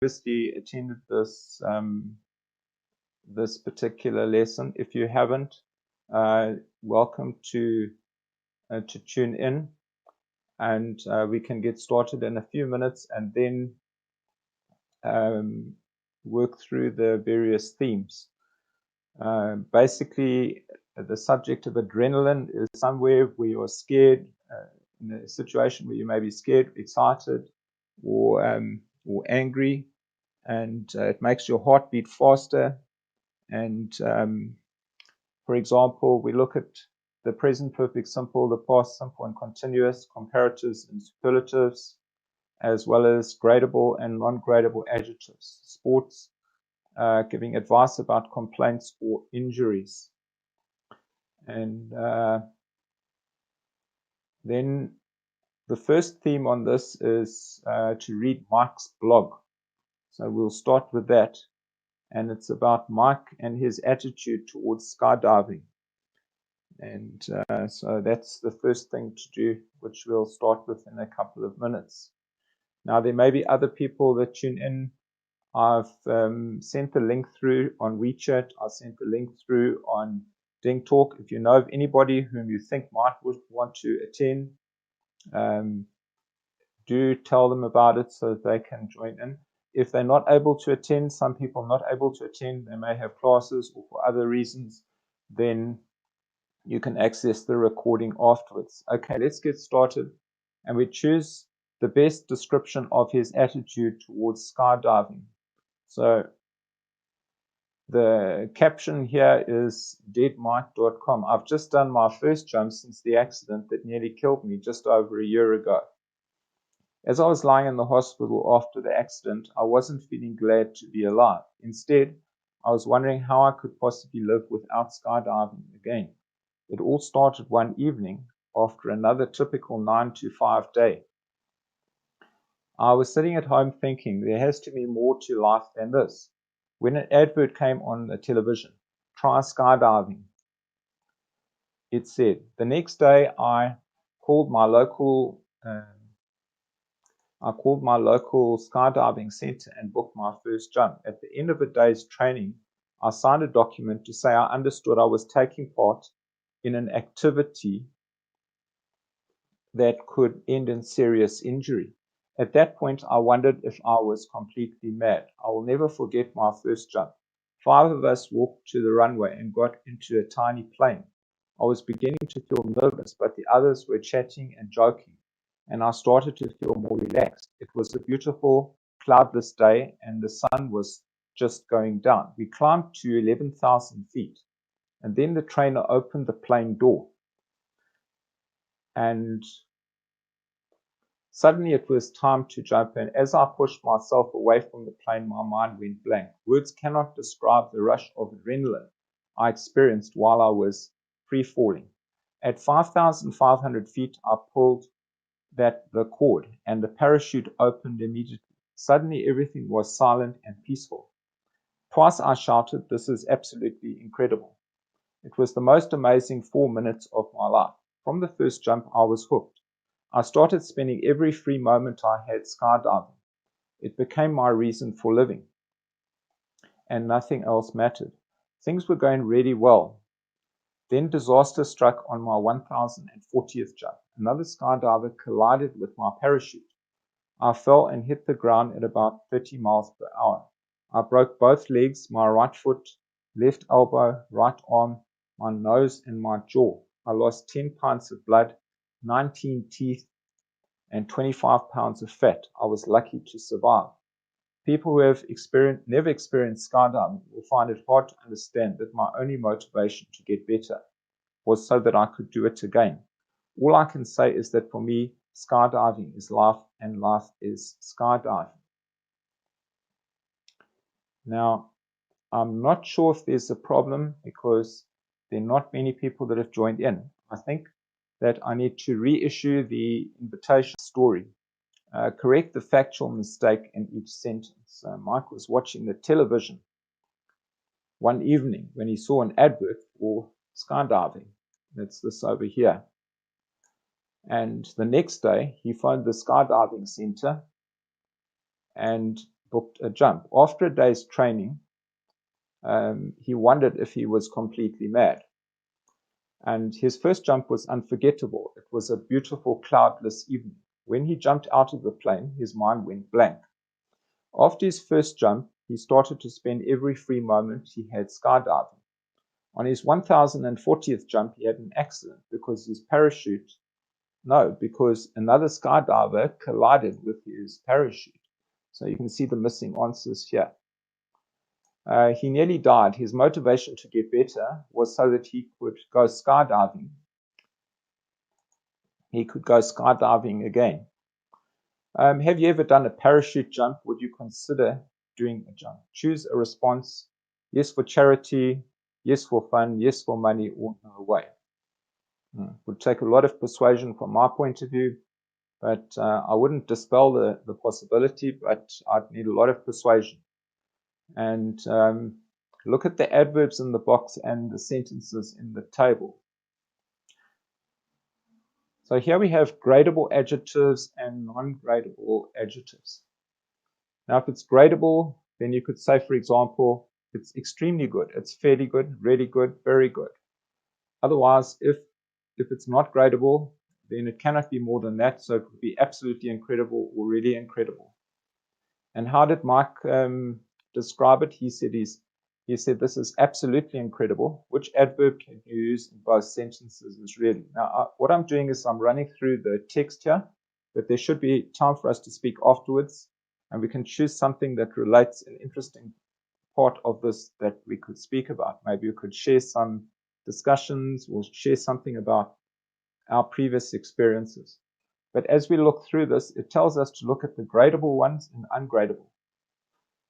previously attended this this particular lesson. If you haven't, welcome to tune in, and we can get started in a few minutes and then work through the various themes. Basically, the subject of adrenaline is somewhere where you're scared, in a situation where you may be scared, excited, or angry, and it makes your heart beat faster. And for example, we look at the present perfect simple, the past simple and continuous, comparatives and superlatives, as well as gradable and non-gradable adjectives, sports, giving advice about complaints or injuries. And then the first theme on this is to read Mike's blog. So we'll start with that. And it's about Mike and his attitude towards skydiving. And so that's the first thing to do, which we'll start with in a couple of minutes. Now, there may be other people that tune in. I've sent the link through on WeChat. I sent the link through on DINGTALK. If you know of anybody whom you think might want to attend, do tell them about it so that they can join in. If they're not able to attend, some people are not able to attend, they may have classes or for other reasons, then you can access the recording afterwards. Okay, let's get started. And we choose the best description of his attitude towards skydiving. So the caption here is deadmike.com. I've just done my first jump since the accident that nearly killed me just over a year ago. As I was lying in the hospital after the accident, I wasn't feeling glad to be alive. Instead, I was wondering how I could possibly live without skydiving again. It all started one evening after another typical 9-to-5 day. I was sitting at home thinking there has to be more to life than this, when an advert came on the television. Try skydiving, it said. The next day, I called my local skydiving center and booked my first jump. At the end of a day's training, I signed a document to say I understood I was taking part in an activity that could end in serious injury. At that point, I wondered if I was completely mad. I will never forget my first jump. 5 of us walked to the runway and got into a tiny plane. I was beginning to feel nervous, but the others were chatting and joking, and I started to feel more relaxed. It was a beautiful, cloudless day, and the sun was just going down. We climbed to 11,000 feet, and then the trainer opened the plane door. And suddenly it was time to jump in. As I pushed myself away from the plane, my mind went blank. Words cannot describe the rush of adrenaline I experienced while I was free falling. At 5,500 feet, I pulled the cord, and the parachute opened immediately. Suddenly everything was silent and peaceful. Twice I shouted, "This is absolutely incredible." It was the most amazing 4 minutes of my life. From the first jump, I was hooked. I started spending every free moment I had skydiving. It became my reason for living, and nothing else mattered. Things were going really well. Then disaster struck on my 1040th jump. Another skydiver collided with my parachute. I fell and hit the ground at about 30 miles per hour. I broke both legs, my right foot, left elbow, right arm, my nose, and my jaw. I lost 10 pints of blood, 19 teeth, and 25 pounds of fat. I was lucky to survive. People who have never experienced skydiving will find it hard to understand that my only motivation to get better was so that I could do it again. All I can say is that for me, skydiving is life, and life is skydiving. Now, I'm not sure if there's a problem because there are not many people that have joined in. I think that I need to reissue the invitation story. Correct the factual mistake in each sentence. Mike was watching the television one evening when he saw an advert for skydiving. That's this over here. And the next day, he phoned the skydiving center and booked a jump. After a day's training, he wondered if he was completely mad. And his first jump was unforgettable. It was a beautiful cloudless evening. When he jumped out of the plane, his mind went blank. After his first jump, he started to spend every free moment he had skydiving. On his 1040th jump, he had an accident because another skydiver collided with his parachute. So you can see the missing answers here. He nearly died. His motivation to get better was so that he could go skydiving. He could go skydiving again. Have you ever done a parachute jump? Would you consider doing a jump? Choose a response. Yes for charity, yes for fun, yes for money, or no way. Would take a lot of persuasion from my point of view, but I wouldn't dispel the possibility, but I'd need a lot of persuasion. And look at the adverbs in the box and the sentences in the table. So here we have gradable adjectives and non-gradable adjectives. Now, if it's gradable, then you could say, for example, it's extremely good, it's fairly good, really good, very good. Otherwise, if it's not gradable, then it cannot be more than that. So it could be absolutely incredible or really incredible. And how did Mike describe it? He said this is absolutely incredible. Which adverb can you use in both sentences is really. Now, what I'm doing is I'm running through the text here, but there should be time for us to speak afterwards, and we can choose something that relates an interesting part of this that we could speak about. Maybe we could share some discussions or share something about our previous experiences. But as we look through this, it tells us to look at the gradable ones and ungradable.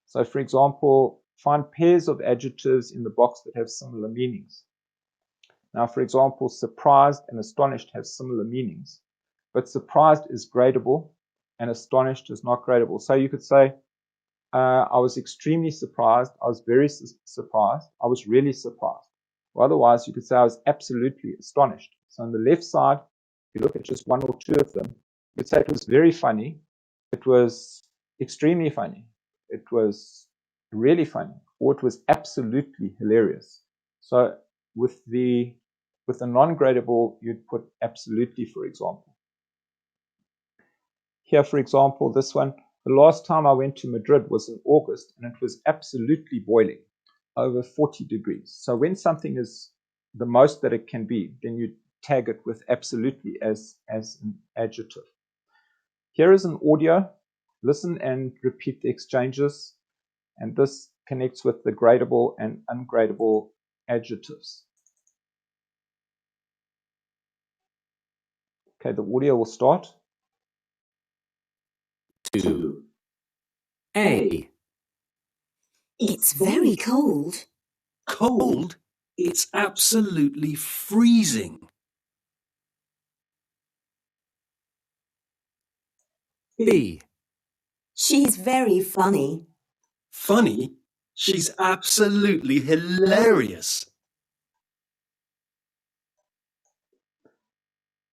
So, for example, find pairs of adjectives in the box that have similar meanings. Now, for example, surprised and astonished have similar meanings, but surprised is gradable and astonished is not gradable. So you could say, I was extremely surprised, I was very surprised, I was really surprised. Or otherwise, you could say I was absolutely astonished. So on the left side, if you look at just one or two of them, you could say it was very funny, it was extremely funny, it was really funny, or it was absolutely hilarious. So with the non-gradable, you'd put absolutely, for example. Here, for example, this one, the last time I went to Madrid was in August, and it was absolutely boiling, over 40 degrees. So when something is the most that it can be, then you tag it with absolutely as an adjective. Here is an audio. Listen and repeat the exchanges, and this connects with the gradable and ungradable adjectives. Okay, the audio will start. 2. A. It's very cold. Cold? It's absolutely freezing. B. She's very funny. Funny? She's absolutely hilarious.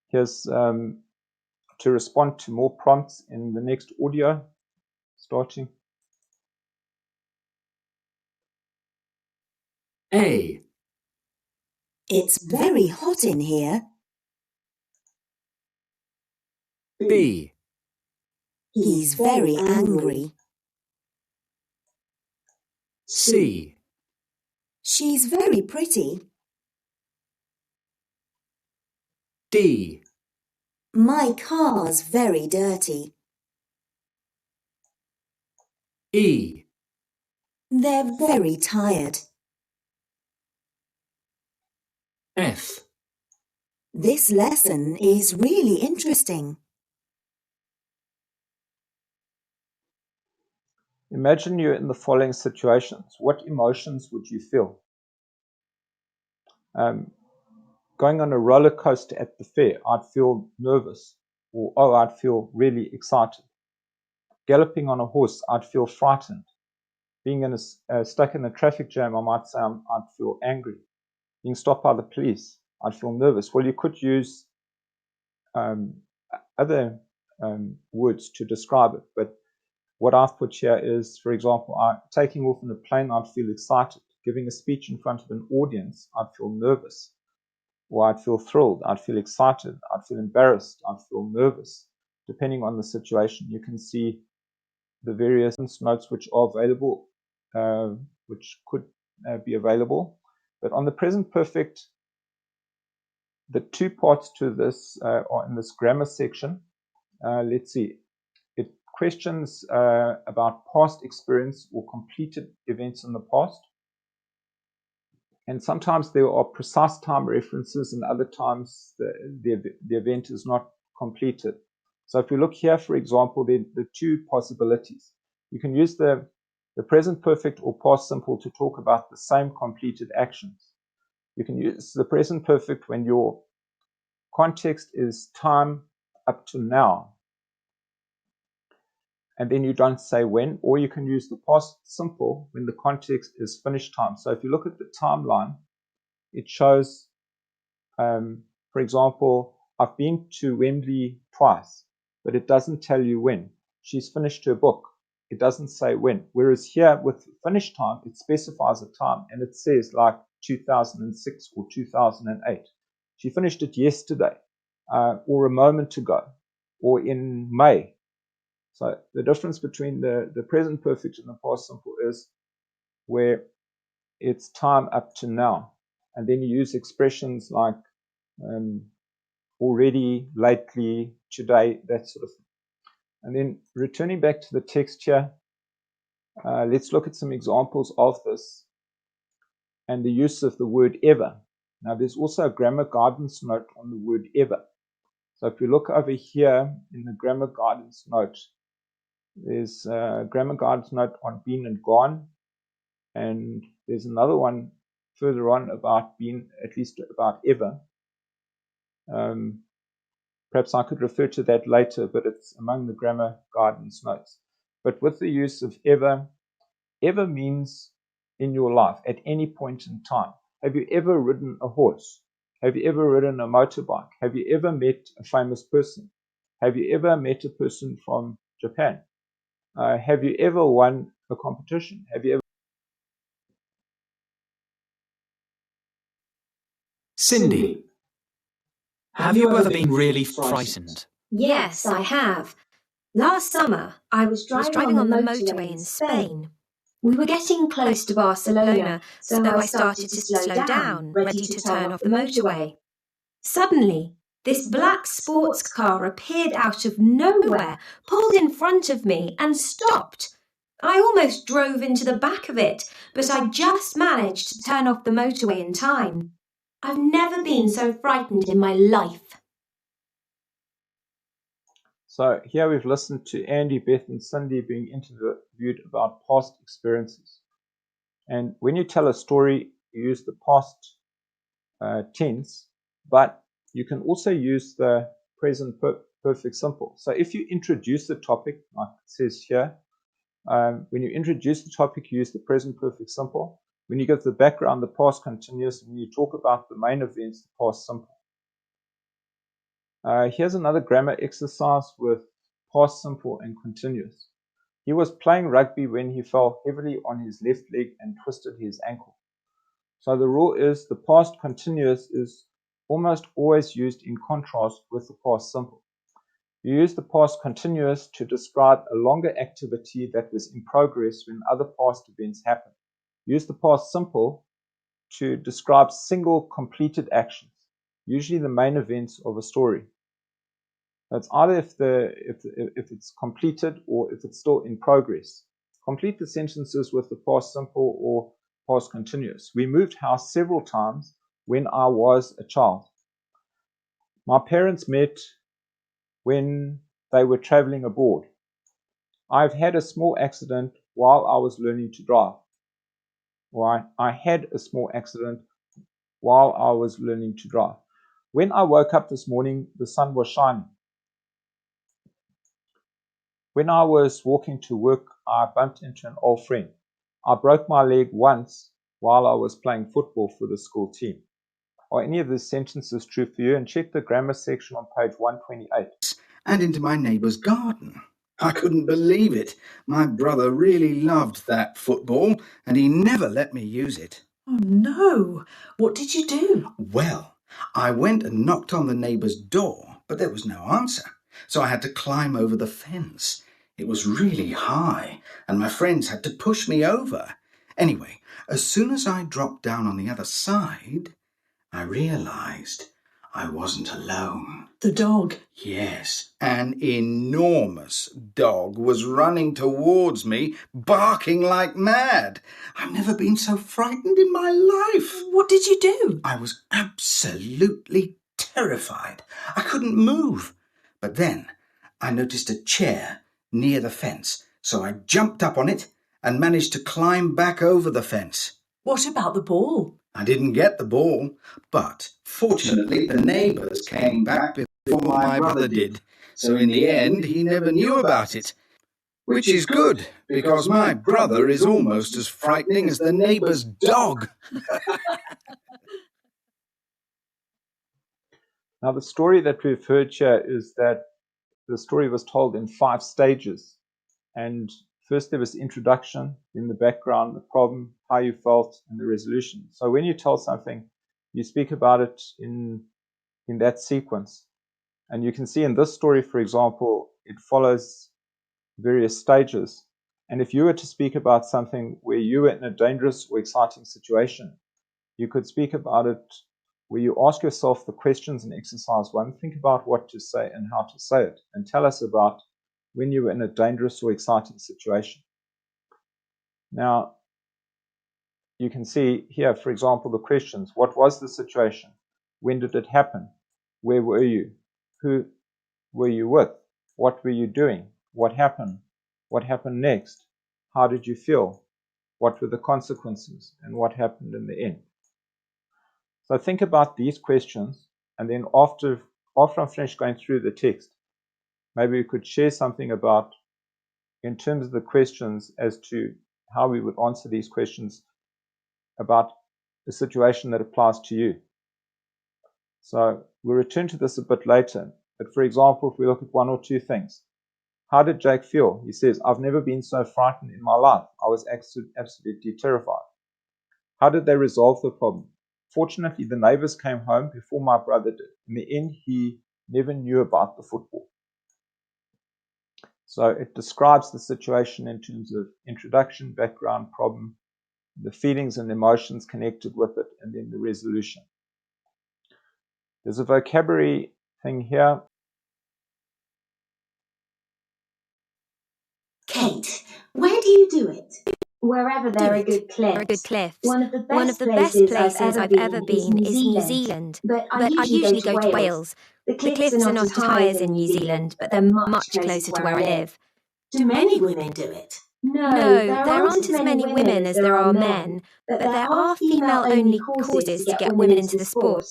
Here's to respond to more prompts in the next audio, starting. A. It's very hot in here. B. He's very angry. C. She's very pretty. D. My car's very dirty. E. They're very tired. F. This lesson is really interesting. Imagine you're in the following situations. What emotions would you feel? Going on a roller coaster at the fair, I'd feel nervous, or I'd feel really excited. Galloping on a horse, I'd feel frightened. Being stuck in a traffic jam, I might say I'd feel angry. Being stopped by the police, I'd feel nervous. Well, you could use other words to describe it, but what I've put here is, for example, taking off in a plane, I'd feel excited. Giving a speech in front of an audience, I'd feel nervous. Or I'd feel thrilled, I'd feel excited, I'd feel embarrassed, I'd feel nervous. Depending on the situation, you can see the various notes which are available, which could be available. But on the present perfect, the two parts to this are in this grammar section. Let's see. It questions about past experience or completed events in the past. And sometimes there are precise time references, and other times the event is not completed. So if we look here, for example, the two possibilities. You can use the present perfect or past simple to talk about the same completed actions. You can use the present perfect when your context is time up to now, and then you don't say when, or you can use the past simple when the context is finished time. So if you look at the timeline, it shows, for example, I've been to Wembley twice, but it doesn't tell you when. She's finished her book. It doesn't say when. Whereas here with finish time, it specifies a time, and it says like 2006 or 2008. She finished it yesterday, or a moment ago, or in May. So the difference between the present perfect and the past simple is where it's time up to now. And then you use expressions like already, lately, today, that sort of thing. And then returning back to the text here, let's look at some examples of this and the use of the word ever. Now there's also a grammar guidance note on the word ever. So if we look over here in the grammar guidance note, there's a grammar guidance note on been and gone, and there's another one further on about been, at least about ever. Perhaps I could refer to that later, but it's among the grammar guidance notes. But with the use of ever, ever means in your life, at any point in time. Have you ever ridden a horse? Have you ever ridden a motorbike? Have you ever met a famous person? Have you ever met a person from Japan? Have you ever won a competition? Have you ever... Cindy, have you ever been really frightened? Yes, I have. Last summer, I was driving on the motorway in Spain. We were getting close to Barcelona, so I started to slow down, ready to turn off the motorway. Suddenly, this black sports car appeared out of nowhere, pulled in front of me and stopped. I almost drove into the back of it, but I just managed to turn off the motorway in time. I've never been so frightened in my life. So here we've listened to Andy, Beth, and Cindy being interviewed about past experiences. And when you tell a story, you use the past tense, but you can also use the present perfect simple. So if you introduce the topic, like it says here, when you introduce the topic, you use the present perfect simple. When you give the background, the past continuous. When you talk about the main events, the past simple. Here's another grammar exercise with past simple and continuous. He was playing rugby when he fell heavily on his left leg and twisted his ankle. So the rule is the past continuous is almost always used in contrast with the past simple. You use the past continuous to describe a longer activity that was in progress when other past events happened. Use the past simple to describe single completed actions, usually the main events of a story. That's either if it's completed or if it's still in progress. Complete the sentences with the past simple or past continuous. We moved house several times when I was a child. My parents met when they were traveling abroad. I've had a small accident while I was learning to drive. Or I had a small accident while I was learning to drive. When I woke up this morning, the sun was shining. When I was walking to work, I bumped into an old friend. I broke my leg once while I was playing football for the school team. Are any of these sentences true for you? And check the grammar section on page 128. And into my neighbour's garden. I couldn't believe it. My brother really loved that football, and he never let me use it. Oh no! What did you do? Well, I went and knocked on the neighbour's door, but there was no answer, so I had to climb over the fence. It was really high, and my friends had to push me over. Anyway, as soon as I dropped down on the other side, I realised I wasn't alone. The dog. Yes, an enormous dog was running towards me, barking like mad. I've never been so frightened in my life. What did you do? I was absolutely terrified. I couldn't move. But then I noticed a chair near the fence, so I jumped up on it and managed to climb back over the fence. What about the ball? I didn't get the ball, but fortunately the neighbours came back before my brother did, so in the end he never knew about it. Which is good, because my brother is almost as frightening as the neighbour's dog. Now, the story that we've heard here is that the story was told in 5 stages. And first there was introduction, then the background, the problem, how you felt, and the resolution. So when you tell something, you speak about it in that sequence. And you can see in this story, for example, it follows various stages. And if you were to speak about something where you were in a dangerous or exciting situation, you could speak about it where you ask yourself the questions in exercise 1, think about what to say and how to say it, and tell us about when you were in a dangerous or exciting situation. Now, you can see here, for example, the questions. What was the situation? When did it happen? Where were you? Who were you with? What were you doing? What happened? What happened next? How did you feel? What were the consequences? And what happened in the end? So think about these questions, and then after I'm finished going through the text, maybe we could share something about, in terms of the questions, as to how we would answer these questions about a situation that applies to you. So we'll return to this a bit later. But for example, if we look at 1 or 2 things. How did Jake feel? He says, I've never been so frightened in my life. I was absolutely terrified. How did they resolve the problem? Fortunately, the neighbors came home before my brother did. In the end, he never knew about the football. So it describes the situation in terms of introduction, background, problem, the feelings and emotions connected with it, and then the resolution. There's a vocabulary thing here. Kate, where do you do it? Wherever there are good cliffs. One of the best places I've ever been is New Zealand. But I usually go to Wales. The cliffs are not as high as in New Zealand, but they're much closer to where I live. Do many women do it? No, there aren't as many women as there are men, but there are female-only courses to get women into the sport.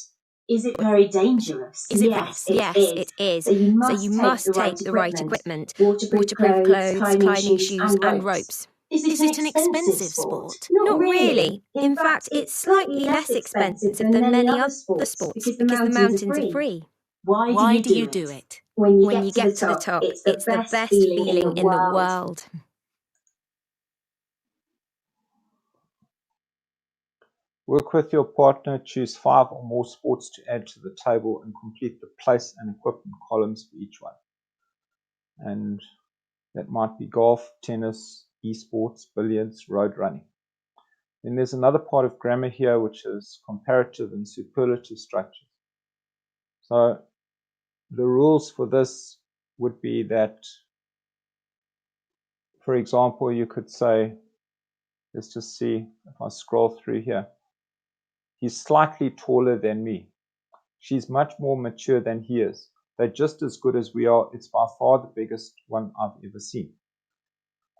Is it very dangerous? Yes, it is. So you must take the right equipment, waterproof clothes, climbing shoes and ropes. Is it an expensive sport? Not really. In fact, it's slightly less expensive than many other sports because the mountains are free. Why do you do it? When you get to the top, it's the best feeling in the world. Work with your partner, choose 5 or more sports to add to the table, and complete the place and equipment columns for each one. And that might be golf, tennis, esports, billiards, road running. Then there's another part of grammar here, which is comparative and superlative structures. So the rules for this would be that, for example, you could say, let's just see if I scroll through here. He's slightly taller than me. She's much more mature than he is. They're just as good as we are. It's by far the biggest one I've ever seen.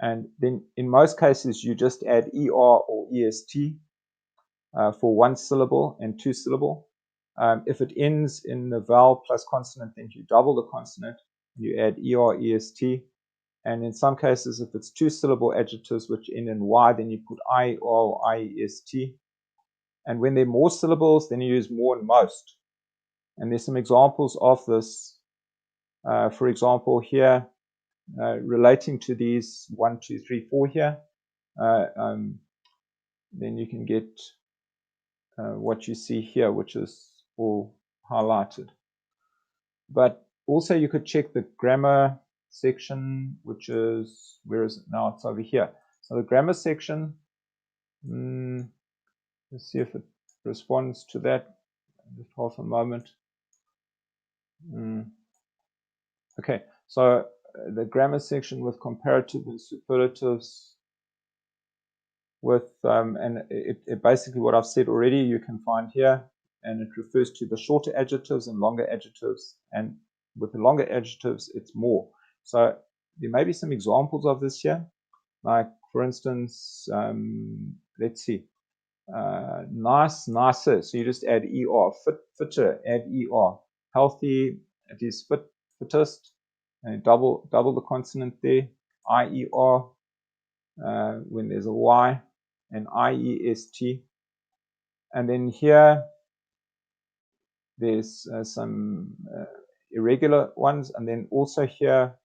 And then in most cases, you just add ER or EST for 1 syllable and 2 syllable. If it ends in the vowel plus consonant, then you double the consonant. You add ER, EST. And in some cases, if it's 2 syllable adjectives which end in Y, then you put IER or IEST. And when there are more syllables, then you use more and most. And there's some examples of this. For example, here, relating to these 1, 2, 3, 4 here, then you can get what you see here, which is all highlighted. But also you could check the grammar section, which is, where is it now? It's over here. So the grammar section, let's see if it responds to that. Just half a moment. Okay, so the grammar section with comparative and superlatives, with and it basically what I've said already you can find here, and it refers to the shorter adjectives and longer adjectives, and with the longer adjectives it's more. So there may be some examples of this here, like for instance, let's see, nice, nicer, so you just add er. Fit, fitter, add er. Healthy, it is fit, fittest, and double the consonant there, ier, when there's a y, and iest. And then here there's some irregular ones, and then also here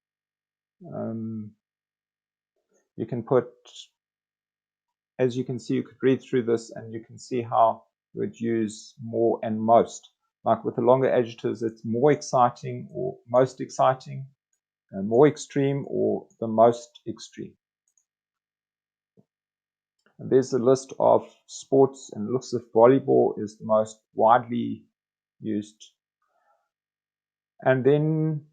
you can put, as you can see, you could read through this and you can see how you would use more and most. Like with the longer adjectives, it's more exciting or most exciting, more extreme or the most extreme. And there's a list of sports, and it looks as if volleyball is the most widely used. And then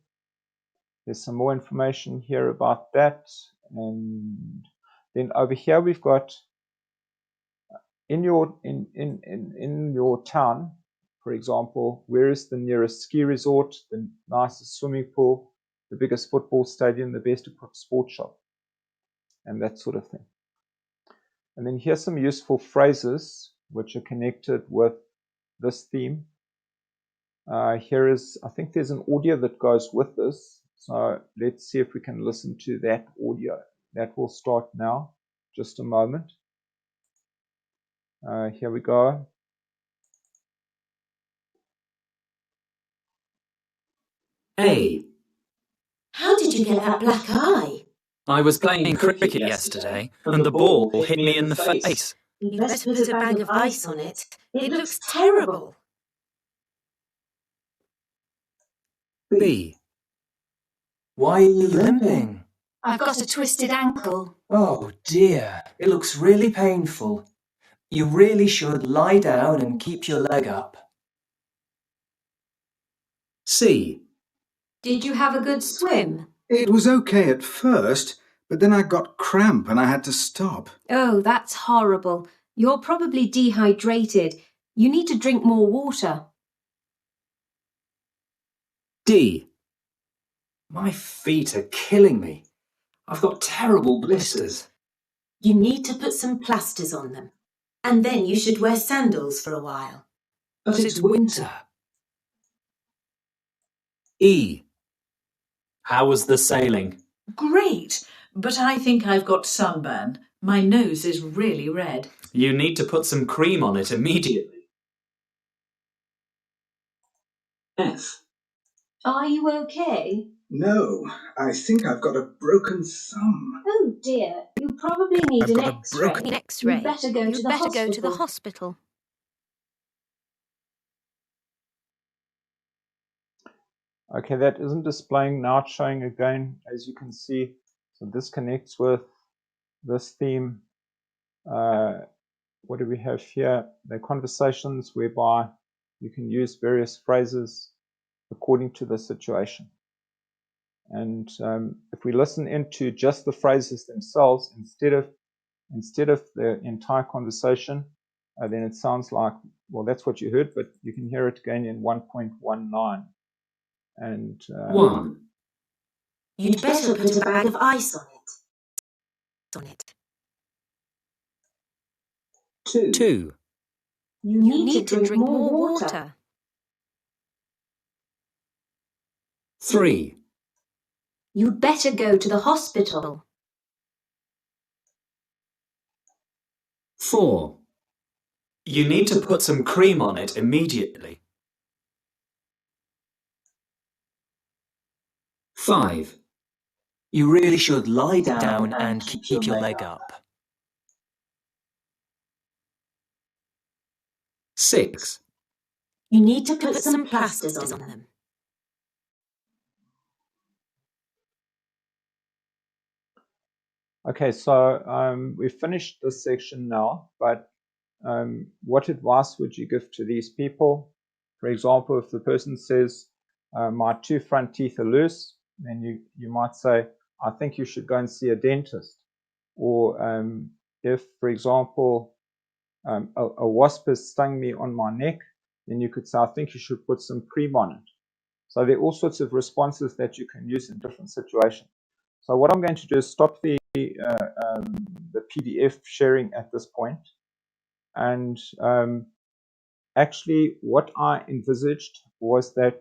there's some more information here about that. And then over here we've got in your town, for example, where is the nearest ski resort, the nicest swimming pool, the biggest football stadium, the best sports shop, and that sort of thing. And then here's some useful phrases which are connected with this theme. Here is, I think there's an audio that goes with this. So let's see if we can listen to that audio. That will start now. Just a moment. Here we go. A. How did you get that black eye? I was playing cricket yesterday and the ball hit me in the face. You'd better put a bag of ice on it. It looks terrible. B. Why are you limping? I've got a twisted ankle. Oh dear, it looks really painful. You really should lie down and keep your leg up. C. Did you have a good swim? It was okay at first, but then I got cramp and I had to stop. Oh, that's horrible. You're probably dehydrated. You need to drink more water. D. My feet are killing me. I've got terrible blisters. You need to put some plasters on them. And then you should wear sandals for a while. But it's winter. E. How was the sailing? Great, but I think I've got sunburn. My nose is really red. You need to put some cream on it immediately. F. Are you okay? No, I think I've got a broken thumb. Oh dear, you probably need I've an got a X-ray. broken X-ray. You better go to the hospital. Okay, that isn't displaying now. It's showing again, as you can see. So this connects with this theme. What do we have here? They're conversations whereby you can use various phrases according to the situation. And if we listen into just the phrases themselves instead of the entire conversation, then it sounds like, well, that's what you heard, but you can hear it again in 1.19. And 1. You'd better put a bag of ice on it. 2. You need to drink more water. 3. You'd better go to the hospital. 4. You need to put some cream on it immediately. 5. You really should lie Down and keep your leg up. 6. You need to put some plasters on them. Okay, so we've finished this section now, but what advice would you give to these people? For example, if the person says, my 2 front teeth are loose, then you might say, I think you should go and see a dentist. Or if, for example, a wasp has stung me on my neck, then you could say, I think you should put some cream on it. So there are all sorts of responses that you can use in different situations. So what I'm going to do is stop the PDF sharing at this point. And actually what I envisaged was that